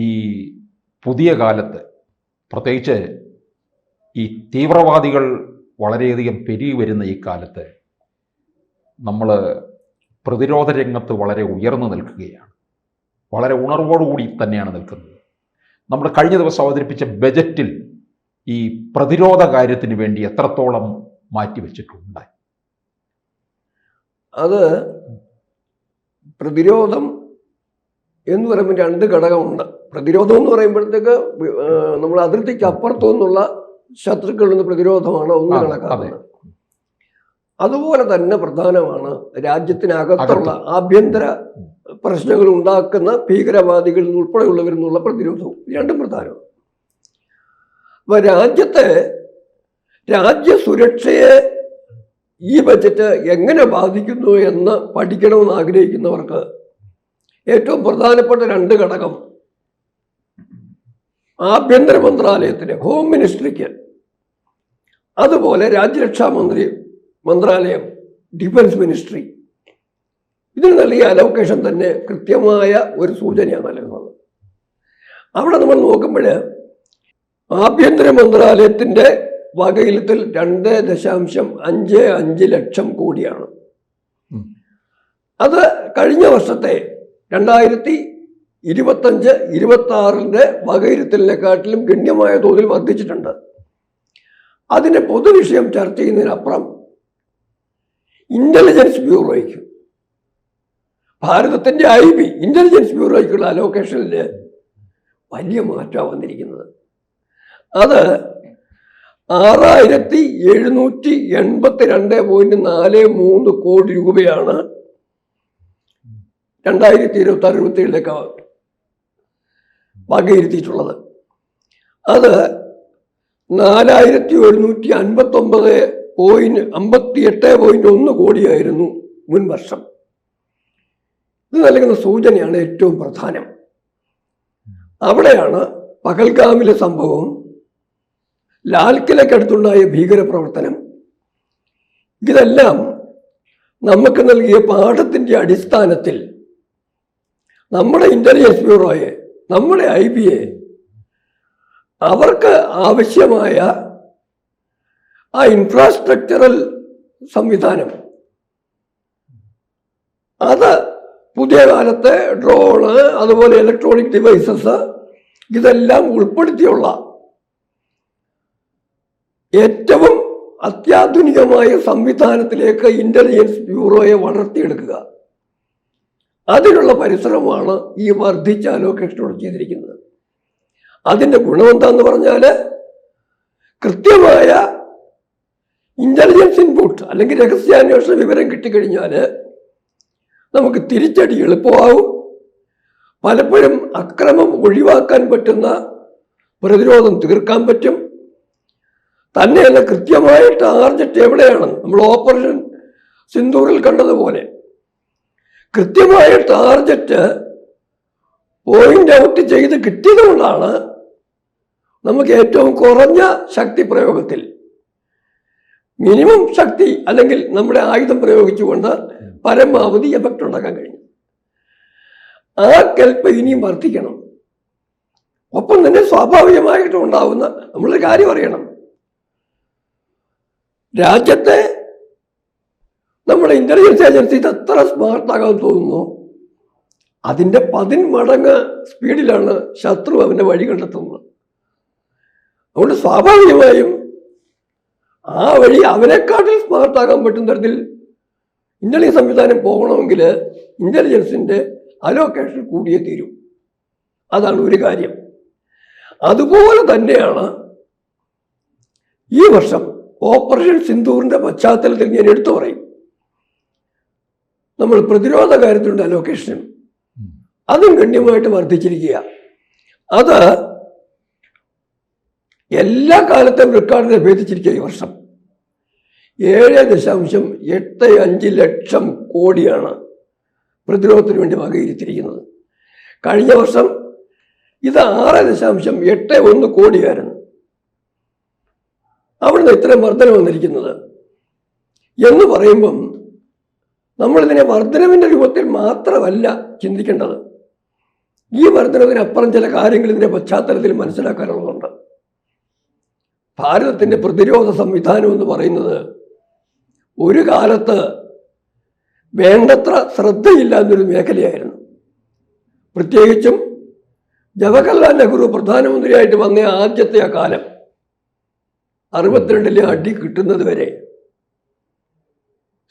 ഈ പുതിയ കാലത്ത് പ്രത്യേകിച്ച് ഈ തീവ്രവാദികൾ വളരെയധികം പെരുകി വരുന്ന ഈ കാലത്ത് നമ്മൾ പ്രതിരോധ രംഗത്ത് വളരെ ഉയർന്നു നിൽക്കുകയാണ്. വളരെ ഉണർവോടുകൂടി തന്നെയാണ് നിൽക്കുന്നത്. നമ്മൾ കഴിഞ്ഞ ദിവസം അവതരിപ്പിച്ച ബജറ്റിൽ ഈ പ്രതിരോധ കാര്യത്തിന് വേണ്ടി എത്രത്തോളം മാറ്റിവെച്ചിട്ടുണ്ട്? അത് പ്രതിരോധം എന്ന് പറയുമ്പോൾ രണ്ട് ഘടകമുണ്ട്. പ്രതിരോധം എന്ന് പറയുമ്പോഴത്തേക്ക് നമ്മൾ അതിർത്തിക്ക് അപ്പുറത്തു നിന്നുള്ള ശത്രുക്കളിൽ നിന്ന് പ്രതിരോധമാണ് ഒന്ന് കണക്കാക്കുന്നത്. അതുപോലെ തന്നെ പ്രധാനമാണ് രാജ്യത്തിനകത്തുള്ള ആഭ്യന്തര പ്രശ്നങ്ങൾ ഉണ്ടാക്കുന്ന ഭീകരവാദികളിൽ നിന്ന് ഉൾപ്പെടെയുള്ളവരിൽ നിന്നുള്ള പ്രതിരോധവും. രണ്ടും പ്രധാനമാണ്. അപ്പൊ രാജ്യസുരക്ഷയെ ഈ ബജറ്റ് എങ്ങനെ ബാധിക്കുന്നു എന്ന് പഠിക്കണമെന്ന് ആഗ്രഹിക്കുന്നവർക്ക് ഏറ്റവും പ്രധാനപ്പെട്ട രണ്ട് ഘടകം ആഭ്യന്തര മന്ത്രാലയത്തിന്, ഹോം മിനിസ്ട്രിക്ക്, അതുപോലെ രാജ്യരക്ഷാ മന്ത്രാലയം, ഡിഫൻസ് മിനിസ്ട്രി, ഇതിന് നൽകിയ അലോക്കേഷൻ തന്നെ കൃത്യമായ ഒരു സൂചനയാണ് നൽകുന്നത്. അവിടെ നമ്മൾ നോക്കുമ്പോൾ ആഭ്യന്തര മന്ത്രാലയത്തിൻ്റെ വകയിലത്തിൽ 2.55 ലക്ഷം കോടിയാണ്. അത് കഴിഞ്ഞ വർഷത്തെ 2025-26 വകയിരുത്തലിനെക്കാട്ടിലും ഗണ്യമായ തോതിൽ വർദ്ധിച്ചിട്ടുണ്ട്. അതിൻ്റെ പൊതുവിഷയം ചർച്ച ചെയ്യുന്നതിനപ്പുറം ഇന്റലിജൻസ് ബ്യൂറോയ്ക്ക്, ഭാരതത്തിൻ്റെ IB ഇന്റലിജൻസ് ബ്യൂറോയ്ക്കുള്ള അലോക്കേഷനിൽ വലിയ മാറ്റമാണ് വന്നിരിക്കുന്നത്. അത് 6782.43 കോടി രൂപയാണ് 2026-27 വകയിരുത്തിയിട്ടുള്ളത്. അത് 4159.58 കോടിയായിരുന്നു മുൻ വർഷം. ഇത് നൽകുന്ന സൂചനയാണ് ഏറ്റവും പ്രധാനം. അവിടെയാണ് പഹൽഗാമിലെ സംഭവം, ലാൽക്കിലക്കടുത്തുണ്ടായ ഭീകരപ്രവർത്തനം, ഇതെല്ലാം നമുക്ക് നൽകിയ പാഠത്തിൻ്റെ അടിസ്ഥാനത്തിൽ നമ്മുടെ ഇന്റലിജൻസ് ബ്യൂറോയെ, നമ്മുടെ IBയെ, അവർക്ക് ആവശ്യമായ ആ ഇൻഫ്രാസ്ട്രക്ചറൽ സംവിധാനം, അത് പുതിയ കാലത്തെ ഡ്രോണ്, അതുപോലെ ഇലക്ട്രോണിക് ഡിവൈസസ്, ഇതെല്ലാം ഉൾപ്പെടുത്തിയുള്ള ഏറ്റവും അത്യാധുനികമായ സംവിധാനത്തിലേക്ക് ഇന്റലിജൻസ് ബ്യൂറോയെ വളർത്തിയെടുക്കുക, അതിനുള്ള പരിശ്രമമാണ് ഈ വർദ്ധിച്ച അലോക്കേഷനോട് ചെയ്തിരിക്കുന്നത്. അതിൻ്റെ ഗുണമെന്താന്ന് പറഞ്ഞാൽ കൃത്യമായ ഇന്റലിജൻസ് ഇൻപുട്ട് അല്ലെങ്കിൽ രഹസ്യാന്വേഷണ വിവരം കിട്ടിക്കഴിഞ്ഞാൽ നമുക്ക് തിരിച്ചടി എളുപ്പമാവും. പലപ്പോഴും അക്രമം ഒഴിവാക്കാൻ പറ്റുന്ന പ്രതിരോധം തീർക്കാൻ പറ്റും. തന്നെയല്ല, കൃത്യമായ ടാർജറ്റ് എവിടെയാണ്, നമ്മൾ ഓപ്പറേഷൻ സിന്ദൂറിൽ കണ്ടതുപോലെ കൃത്യമായ ടാർജറ്റ് പോയിന്റ് ഔട്ട് ചെയ്ത് കിട്ടിയതുകൊണ്ടാണ് നമുക്ക് ഏറ്റവും കുറഞ്ഞ ശക്തി പ്രയോഗത്തിൽ മിനിമം ശക്തി അല്ലെങ്കിൽ നമ്മുടെ ആയുധം പ്രയോഗിച്ചുകൊണ്ട് പരമാവധി എഫക്റ്റ് ഉണ്ടാക്കാൻ കഴിഞ്ഞു. ആ കെൽപ്പ് ഇനിയും വർദ്ധിക്കണം. ഒപ്പം തന്നെ സ്വാഭാവികമായിട്ടും ഉണ്ടാവുന്ന നമ്മളൊരു കാര്യം അറിയണം, രാജ്യത്തെ നമ്മുടെ ഇന്റലിജൻസ് ഏജൻസി എത്ര സ്മാർട്ടാകാൻ തോന്നുന്നു, അതിൻ്റെ 10 മടങ്ങ് സ്പീഡിലാണ് ശത്രു അവൻ്റെ വഴി കണ്ടെത്തുന്നത്. അതുകൊണ്ട് സ്വാഭാവികമായും ആ വഴി അവനെക്കാട്ടിൽ സ്മാർട്ടാകാൻ പറ്റുന്ന തരത്തിൽ ഇന്റലിജൻസ് സംവിധാനം പോകണമെങ്കിൽ ഇന്റലിജൻസിൻ്റെ അലോക്കേഷൻ കൂടിയേ തീരും. അതാണ് ഒരു കാര്യം. അതുപോലെ തന്നെയാണ് ഈ വർഷം ഓപ്പറേഷൻ സിന്ദൂറിൻ്റെ പശ്ചാത്തലത്തിൽ ഞാൻ എടുത്തു പറയും, നമ്മൾ പ്രതിരോധ കാര്യത്തിലുള്ള അലോക്കേഷനും അതും ഗണ്യമായിട്ട് വർദ്ധിച്ചിരിക്കുക. അത് എല്ലാ കാലത്തും റെക്കോർഡിനെ ഭേദിച്ചിരിക്കുക. ഈ വർഷം 7.85 ലക്ഷം കോടിയാണ് പ്രതിരോധത്തിന് വേണ്ടി വകയിരുത്തിയിരിക്കുന്നത്. കഴിഞ്ഞ വർഷം ഇത് 6.81 കോടിയായിരുന്നു. അവിടുന്ന് ഇത്രയും വർധന വന്നിരിക്കുന്നത് എന്ന് പറയുമ്പം നമ്മളിതിനെ വർധനവിൻ്റെ രൂപത്തിൽ മാത്രമല്ല ചിന്തിക്കേണ്ടത്. ഈ വർധനവിനപ്പുറം ചില കാര്യങ്ങൾ ഇതിന്റെ പശ്ചാത്തലത്തിൽ മനസ്സിലാക്കാനുള്ളതുണ്ട്. ഭാരതത്തിന്റെ പ്രതിരോധ സംവിധാനം എന്ന് പറയുന്നത് ഒരു കാലത്ത് വേണ്ടത്ര ശ്രദ്ധയില്ലാത്തൊരു മേഖലയായിരുന്നു. പ്രത്യേകിച്ചും ജവഹർലാൽ നെഹ്റു പ്രധാനമന്ത്രിയായിട്ട് വന്ന ആദ്യത്തെ ആ കാലം 62-ലെ അടി കിട്ടുന്നത് വരെ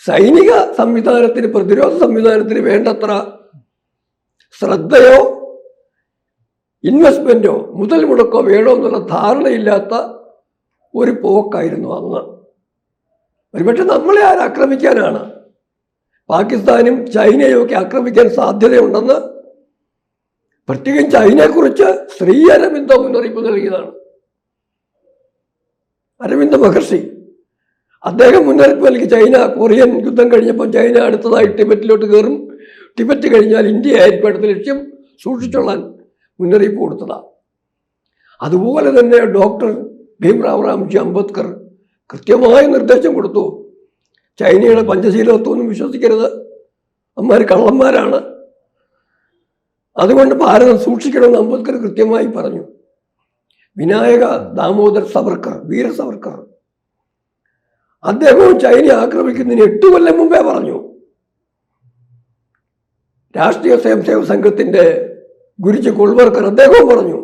സൈനിക സംവിധാനത്തിന്, പ്രതിരോധ സംവിധാനത്തിന് വേണ്ടത്ര ശ്രദ്ധയോ ഇൻവെസ്റ്റ്മെന്റോ മുതൽ മുടക്കോ വേണോ എന്നുള്ള ധാരണയില്ലാത്ത ഒരു പോക്കായിരുന്നു അന്ന്. ഒരുപക്ഷെ നമ്മളെ ആക്രമിക്കാനാണ്, പാകിസ്ഥാനും ചൈനയും ഒക്കെ ആക്രമിക്കാൻ സാധ്യതയുണ്ടെന്ന് പ്രത്യേകം ചൈനയെക്കുറിച്ച് ശ്രീ അരവിന്ദ മുന്നറിയിപ്പ് നൽകിയതാണ്. അരവിന്ദ മഹർഷി അദ്ദേഹം മുന്നറിയിപ്പ് നൽകി, ചൈന കൊറിയൻ യുദ്ധം കഴിഞ്ഞപ്പോൾ ചൈന അടുത്തതായി ടിബറ്റിലോട്ട് കയറും, ടിബറ്റ് കഴിഞ്ഞാൽ ഇന്ത്യ ആയിരിക്കും അടുത്ത ലക്ഷ്യം, സൂക്ഷിച്ചോളാൻ മുന്നറിയിപ്പ് കൊടുത്തതാണ്. അതുപോലെ തന്നെ ഡോക്ടർ ഭീംറാവ് റാംജി അംബേദ്കർ കൃത്യമായ നിർദ്ദേശം കൊടുത്തു, ചൈനയുടെ പഞ്ചശീലത്വമൊന്നും വിശ്വസിക്കരുത്, അമ്മാർ കള്ളന്മാരാണ്, അതുകൊണ്ട് ഭാരതം സൂക്ഷിക്കണമെന്ന് അംബേദ്കർ കൃത്യമായി പറഞ്ഞു. വിനായക ദാമോദർ സവർക്കർ, വീര സവർക്കർ, അദ്ദേഹവും ചൈന ആക്രമിക്കുന്നതിന് 8 കൊല്ലം മുമ്പേ പറഞ്ഞു. രാഷ്ട്രീയ സ്വയംസേവക സംഘത്തിന്റെ ഗുരുജി കുൾവർക്കർ അദ്ദേഹവും പറഞ്ഞു.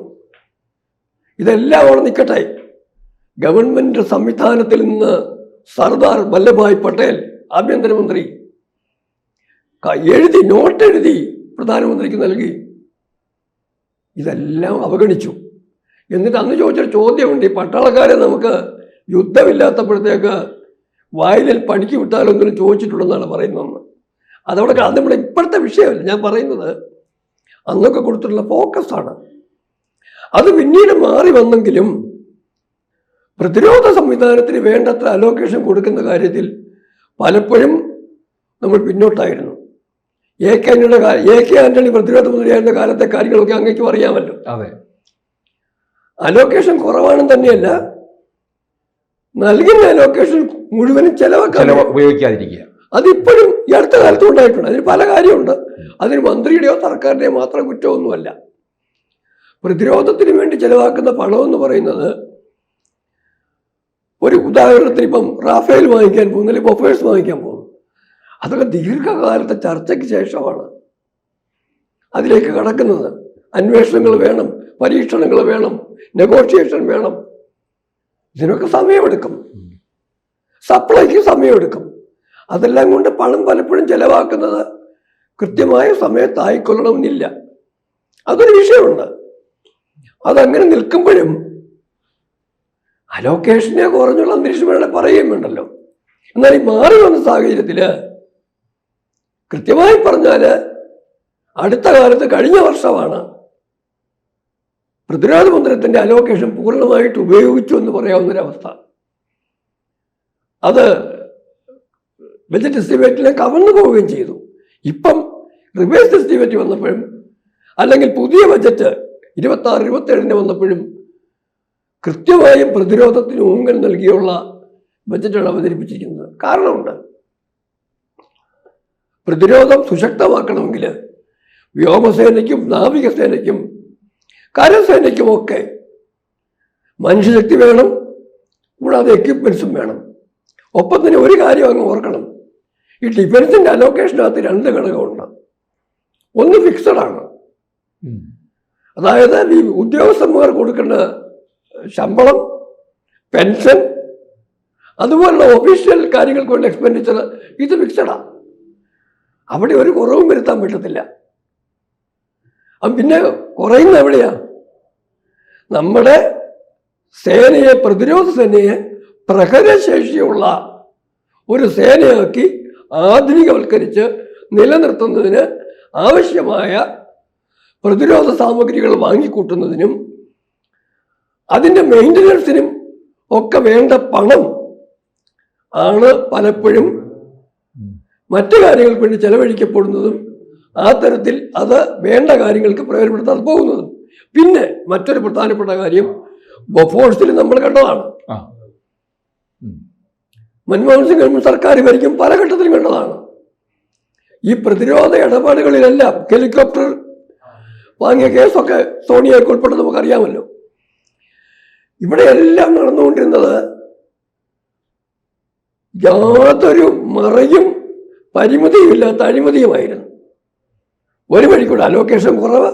ഇതെല്ലാം അവിടെ നിൽക്കട്ടെ, ഗവൺമെന്റ് സംവിധാനത്തിൽ നിന്ന് സർദാർ വല്ലഭായ് പട്ടേൽ ആഭ്യന്തരമന്ത്രി എഴുതി, നോട്ട് എഴുതി പ്രധാനമന്ത്രിക്ക് നൽകി. ഇതെല്ലാം അവഗണിച്ചു. എന്നിട്ട് അന്ന് ചോദിച്ചൊരു ചോദ്യമുണ്ട്, ഈ പട്ടാളക്കാരെ നമുക്ക് യുദ്ധമില്ലാത്തപ്പോഴത്തേക്ക് വയലിൽ പണിക്ക് വിട്ടാലൊന്നും ചോദിച്ചിട്ടുണ്ടെന്നാണ് പറയുന്നത്. അതവിടെ അത് നമ്മുടെ ഇപ്പോഴത്തെ വിഷയമല്ല, ഞാൻ പറയുന്നത് അന്നൊക്കെ കൊടുത്തിട്ടുള്ള ഫോക്കസാണ്. അത് പിന്നീട് മാറി വന്നെങ്കിലും പ്രതിരോധ സംവിധാനത്തിന് വേണ്ടത്ര അലോക്കേഷൻ കൊടുക്കുന്ന കാര്യത്തിൽ പലപ്പോഴും നമ്മൾ പിന്നോട്ടായിരുന്നു. എ കെ ആന്റണി പ്രതിരോധ മന്ത്രിയായിരുന്ന കാലത്തെ കാര്യങ്ങളൊക്കെ അങ്ങേക്കും അറിയാമല്ലോ. അതെ, അലോക്കേഷൻ കുറവാണെന്ന് തന്നെയല്ല, നൽകുന്ന അലോക്കേഷൻ മുഴുവനും ഉപയോഗിക്കാതിരിക്കുക. അതിപ്പോഴും ഈ അടുത്ത കാലത്തും ഉണ്ടായിട്ടുണ്ട്. അതിന് പല കാര്യമുണ്ട്. അതിന് മന്ത്രിയുടെയോ സർക്കാരിന്റെയോ മാത്രം കുറ്റമൊന്നുമല്ല. പ്രതിരോധത്തിന് വേണ്ടി ചെലവാക്കുന്ന പണമെന്ന് പറയുന്നത്, ഒരു ഉദാഹരണത്തിന് ഇപ്പം റാഫേൽ വാങ്ങിക്കാൻ പോകുന്നു, അല്ലെങ്കിൽ ബൊഫേഴ്സ് വാങ്ങിക്കാൻ പോകുന്നു, അതൊക്കെ ദീർഘകാലത്തെ ചർച്ചയ്ക്ക് ശേഷമാണ് അതിലേക്ക് കടക്കുന്നത്. അന്വേഷണങ്ങൾ വേണം, പരീക്ഷണങ്ങൾ വേണം, നെഗോഷിയേഷൻ വേണം. ഇതിനൊക്കെ സമയമെടുക്കും, സപ്ലൈക്ക് സമയമെടുക്കും. അതെല്ലാം കൊണ്ട് പണം പലപ്പോഴും ചെലവാക്കുന്നത് കൃത്യമായ സമയത്തായിക്കൊള്ളണമെന്നില്ല. അതൊരു വിഷയമുണ്ട്. അതങ്ങനെ നിൽക്കുമ്പോഴും അലോക്കേഷനെ കുറഞ്ഞുള്ള അന്തരീക്ഷം വേണേൽ പറയുകയും വേണ്ടല്ലോ. എന്നാൽ ഈ മാറി വന്ന സാഹചര്യത്തിൽ കൃത്യമായി പറഞ്ഞാൽ അടുത്ത കാലത്ത്, കഴിഞ്ഞ വർഷമാണ് പ്രതിരോധ മന്ത്രത്തിന്റെ അലോക്കേഷൻ പൂർണ്ണമായിട്ട് ഉപയോഗിച്ചു എന്ന് പറയാവുന്നൊരവസ്ഥ. അത് ബജറ്റ് എസ്റ്റിമേറ്റിനെ കവർന്നു പോവുകയും ചെയ്തു. ഇപ്പം റിവേഴ്സ് എസ്റ്റിമേറ്റ് വന്നപ്പോഴും, അല്ലെങ്കിൽ പുതിയ ബജറ്റ് 26-27 വന്നപ്പോഴും കൃത്യമായും പ്രതിരോധത്തിന് ഊന്നൽ നൽകിയുള്ള ബജറ്റാണ് അവതരിപ്പിച്ചിരിക്കുന്നത്. കാരണമുണ്ട്. പ്രതിരോധം സുശക്തമാക്കണമെങ്കിൽ വ്യോമസേനയ്ക്കും നാവികസേനയ്ക്കും കരസേനയ്ക്കുമൊക്കെ മനുഷ്യശക്തി വേണം, കൂടാതെ എക്യുപ്മെന്റ്സും വേണം. ഒപ്പം തന്നെ ഒരു കാര്യം അങ്ങ് ഓർക്കണം, ഈ ഡിഫൻസിന്റെ അലോക്കേഷനകത്ത് 2 ഘടകമുണ്ട്. ഒന്ന് ഫിക്സഡ് ആണ്, അതായത് ഈ ഉദ്യോഗസ്ഥന്മാർ കൊടുക്കേണ്ട ശമ്പളം, പെൻഷൻ, അതുപോലുള്ള ഒഫീഷ്യൽ കാര്യങ്ങൾക്ക് വേണ്ട എക്സ്പെൻഡിച്ചർ, ഇത് ഫിക്സഡാണ്. അവിടെ ഒരു കുറവും വരുത്താൻ പറ്റത്തില്ല. പിന്നെ കുറയുന്ന എവിടെയാ? നമ്മുടെ സേനയെ, പ്രതിരോധ സേനയെ പ്രഹരശേഷിയുള്ള ഒരു സേനയാക്കി ആധുനികവൽക്കരിച്ച് നിലനിർത്തുന്നതിന് ആവശ്യമായ പ്രതിരോധ സാമഗ്രികൾ വാങ്ങിക്കൂട്ടുന്നതിനും അതിൻ്റെ മെയിൻ്റനൻസിനും ഒക്കെ വേണ്ട പണം ആണ് പലപ്പോഴും മറ്റു കാര്യങ്ങൾക്ക് വേണ്ടി ചെലവഴിക്കപ്പെടുന്നതും ആ തരത്തിൽ അത് വേണ്ട കാര്യങ്ങൾക്ക് പ്രയോജനപ്പെടുത്താതെ പോകുന്നതും. പിന്നെ മറ്റൊരു പ്രധാനപ്പെട്ട കാര്യം ബൊഫോഴ്സിൽ നമ്മൾ കണ്ടതാണ്. മൻമോഹൻ സിംഗ് ഗവൺമെന്റ് സർക്കാർ ഭരിക്കും പല ഘട്ടത്തിലും കണ്ടതാണ്. ഈ പ്രതിരോധ ഇടപാടുകളിലെല്ലാം ഹെലികോപ്റ്റർ വാങ്ങിയ കേസൊക്കെ സോണിയയ്ക്ക് ഉൾപ്പെടെ നമുക്കറിയാമല്ലോ. ഇവിടെ എല്ലാം നടന്നുകൊണ്ടിരുന്നത് യാതൊരു മറയും പരിമിതിയുമില്ലാത്ത അഴിമതിയുമായിരുന്നു. ഒരു വഴിക്കൂടെ അലോക്കേഷൻ കുറവ്,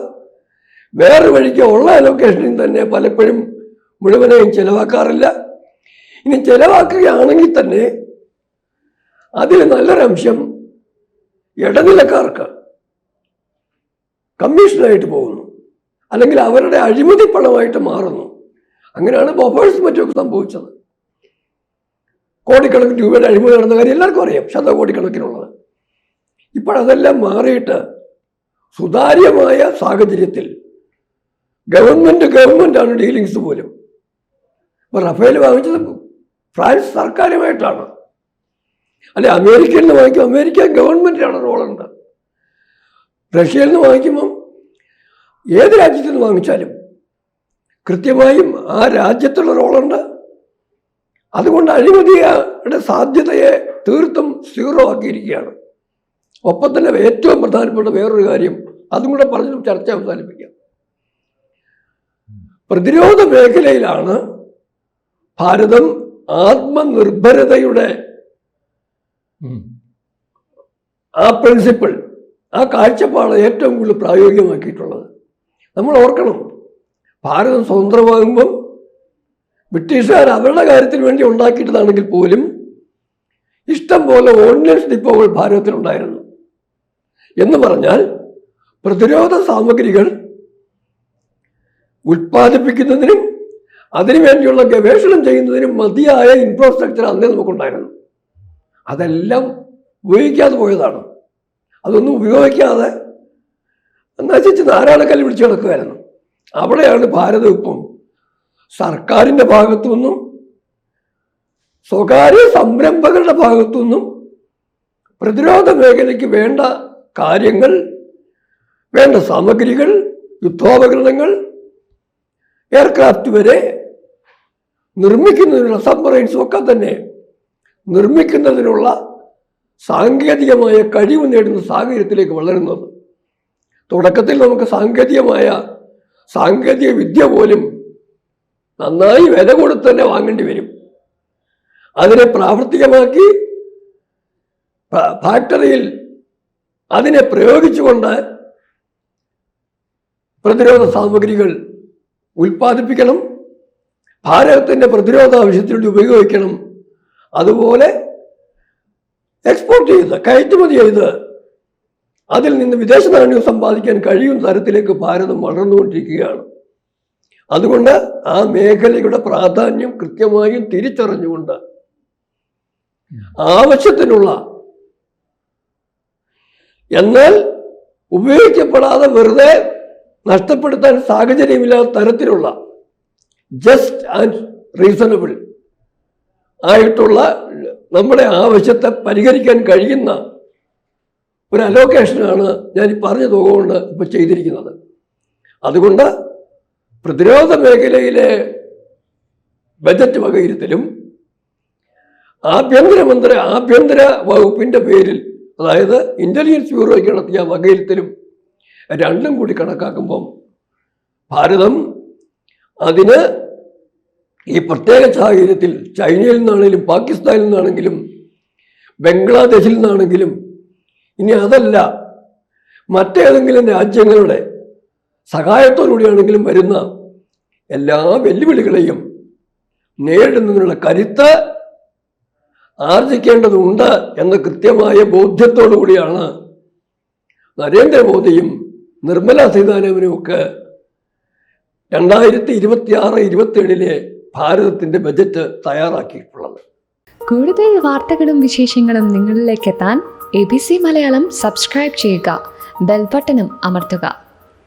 വേറെ വഴിക്ക് ഉള്ള അലോക്കേഷനിൽ തന്നെ പലപ്പോഴും മുഴുവനെയും ചിലവാക്കാറില്ല. ഇനി ചിലവാക്കുകയാണെങ്കിൽ തന്നെ അതിൽ നല്ലൊരംശം ഇടനിലക്കാർക്ക് കമ്മീഷനായിട്ട് പോകുന്നു, അല്ലെങ്കിൽ അവരുടെ അഴിമതി പണമായിട്ട് മാറുന്നു. അങ്ങനെയാണ് ബൊഫേഴ്സ് മറ്റൊക്കെ സംഭവിച്ചത്. കോടിക്കണക്കിന് രൂപയുടെ അഴിമതി നടന്ന കാര്യം എല്ലാവർക്കും അറിയാം, ശതകോടിക്കണക്കിനുള്ളത്. ഇപ്പോഴതെല്ലാം മാറിയിട്ട് സുതാര്യമായ സാഹചര്യത്തിൽ ഗവൺമെൻറ്റാണ് ഡീലിങ്സ് പോലും. ഇപ്പോൾ റഫേൽ വാങ്ങിച്ചത് ഫ്രാൻസ് സർക്കാരുമായിട്ടാണ്, അല്ലെ അമേരിക്കയിൽ നിന്ന് വാങ്ങിക്കും അമേരിക്ക ഗവൺമെൻറ്റിനാണ് റോളുണ്ട്. റഷ്യയിൽ നിന്ന് വാങ്ങിക്കുമ്പം ഏത് രാജ്യത്തു നിന്ന് വാങ്ങിച്ചാലും കൃത്യമായും ആ രാജ്യത്തുള്ള റോളുണ്ട്. അതുകൊണ്ട് അഴിമതിയുടെ സാധ്യതയെ തീർത്തും സീറോ ആക്കിയിരിക്കുകയാണ്. ഒപ്പം തന്നെ ഏറ്റവും പ്രധാനപ്പെട്ട വേറൊരു കാര്യം, അതും കൂടെ പറഞ്ഞു ചർച്ച അവസാനിപ്പിക്കാം. പ്രതിരോധ മേഖലയിലാണ് ഭാരതം ആത്മനിർഭരതയുടെ ആ പ്രിൻസിപ്പിൾ, ആ കാഴ്ചപ്പാട് ഏറ്റവും കൂടുതൽ പ്രായോഗികമാക്കിയിട്ടുള്ളത്. നമ്മൾ ഓർക്കണം, ഭാരതം സ്വതന്ത്രമാകുമ്പം ബ്രിട്ടീഷുകാർ അവരുടെ കാര്യത്തിന് വേണ്ടി ഉണ്ടാക്കിയിട്ടതാണെങ്കിൽ പോലും ഇഷ്ടം പോലെ ഓർഡിനൻസ് ഡിപ്പോകൾ ഭാരതത്തിലുണ്ടായിരുന്നു. എന്ന് പറഞ്ഞാൽ പ്രതിരോധ സാമഗ്രികൾ ഉൽപ്പാദിപ്പിക്കുന്നതിനും അതിനുവേണ്ടിയുള്ള ഗവേഷണം ചെയ്യുന്നതിനും മതിയായ ഇൻഫ്രാസ്ട്രക്ചർ അന്നേ നമുക്കുണ്ടായിരുന്നു. അതെല്ലാം ഉപയോഗിക്കാതെ പോയതാണ്. അതൊന്നും ഉപയോഗിക്കാതെ നശിച്ച് ധാരാളക്കല്ല് പിടിച്ചു കിടക്കുമായിരുന്നു. അവിടെയാണ് ഭാരതം ഇപ്പം സർക്കാരിൻ്റെ ഭാഗത്തു നിന്നും സ്വകാര്യ സംരംഭകരുടെ ഭാഗത്തു നിന്നും പ്രതിരോധ മേഖലയ്ക്ക് വേണ്ട കാര്യങ്ങൾ, വേണ്ട സാമഗ്രികൾ, യുദ്ധോപകരണങ്ങൾ, എയർക്രാഫ്റ്റ് വരെ നിർമ്മിക്കുന്നതിനുള്ള സബ്മറൈൻസും ഒക്കെ തന്നെ നിർമ്മിക്കുന്നതിനുള്ള സാങ്കേതികമായ കഴിവ് നേടുന്ന സാഹചര്യത്തിലേക്ക് വളരുന്നത്. തുടക്കത്തിൽ നമുക്ക് സാങ്കേതിക വിദ്യ പോലും നന്നായി വില കൊടുത്ത് തന്നെ വാങ്ങേണ്ടി വരും. അതിനെ പ്രാവർത്തികമാക്കി ഫാക്ടറിയിൽ അതിനെ പ്രയോഗിച്ചുകൊണ്ട് പ്രതിരോധ സാമഗ്രികൾ ഉൽപ്പാദിപ്പിക്കണം, ഭാരതത്തിൻ്റെ പ്രതിരോധ ആവശ്യത്തിന് ഉപയോഗിക്കണം. അതുപോലെ എക്സ്പോർട്ട് ചെയ്ത്, കയറ്റുമതി ചെയ്ത് അതിൽ നിന്ന് വിദേശ നാണ്യം സമ്പാദിക്കാൻ കഴിയുന്ന തരത്തിലേക്ക് ഭാരതം വളർന്നുകൊണ്ടിരിക്കുകയാണ്. അതുകൊണ്ട് ആ മേഖലയുടെ പ്രാധാന്യം കൃത്യമായും തിരിച്ചറിഞ്ഞുകൊണ്ട് ആവശ്യത്തിനുള്ള, എന്നാൽ ഉപയോഗിക്കപ്പെടാതെ വെറുതെ നഷ്ടപ്പെടുത്താൻ സാഹചര്യമില്ലാത്ത തരത്തിലുള്ള ജസ്റ്റ് ആൻഡ് റീസണബിൾ ആയിട്ടുള്ള നമ്മുടെ ആവശ്യത്തെ പരിഹരിക്കാൻ കഴിയുന്ന ഒരു അലോക്കേഷനാണ് ഞാൻ ഈ പറഞ്ഞ തുക കൊണ്ട് ഇപ്പോൾ ചെയ്തിരിക്കുന്നത്. അതുകൊണ്ട് പ്രതിരോധ മേഖലയിലെ ബജറ്റ് വകയിരുത്തലും ആഭ്യന്തര വകുപ്പിൻ്റെ പേരിൽ, അതായത് ഇൻ്റലിജൻസ് ബ്യൂറോയ്ക്ക് നടത്തിയ വകയിരുത്തലും രണ്ടും കൂടി കണക്കാക്കുമ്പം ഭാരതം അതിന് ഈ പ്രത്യേക സാഹചര്യത്തിൽ ചൈനയിൽ നിന്നാണെങ്കിലും പാകിസ്ഥാനിൽ നിന്നാണെങ്കിലും ബംഗ്ലാദേശിൽ നിന്നാണെങ്കിലും ഇനി അതല്ല മറ്റേതെങ്കിലും രാജ്യങ്ങളുടെ സഹായത്തോടുകൂടിയാണെങ്കിലും വരുന്ന എല്ലാ വെല്ലുവിളികളെയും നേരിടുന്നതിനുള്ള കരുത്ത് ആർജിക്കേണ്ടതുണ്ട് എന്ന കൃത്യമായ ബോധ്യത്തോടു കൂടിയാണ് നരേന്ദ്രമോദിയും നിർമ്മല സീതാരാമനും ഒക്കെ 2026-27 ഭാരതത്തിൻ്റെ ബജറ്റ് തയ്യാറാക്കിയിട്ടുള്ളത്. കൂടുതൽ വാർത്തകളും വിശേഷങ്ങളും നിങ്ങളിലേക്ക് എത്താൻ ABC മലയാളം സബ്സ്ക്രൈബ് ചെയ്യുക, ബെൽ ബട്ടണും അമർത്തുക.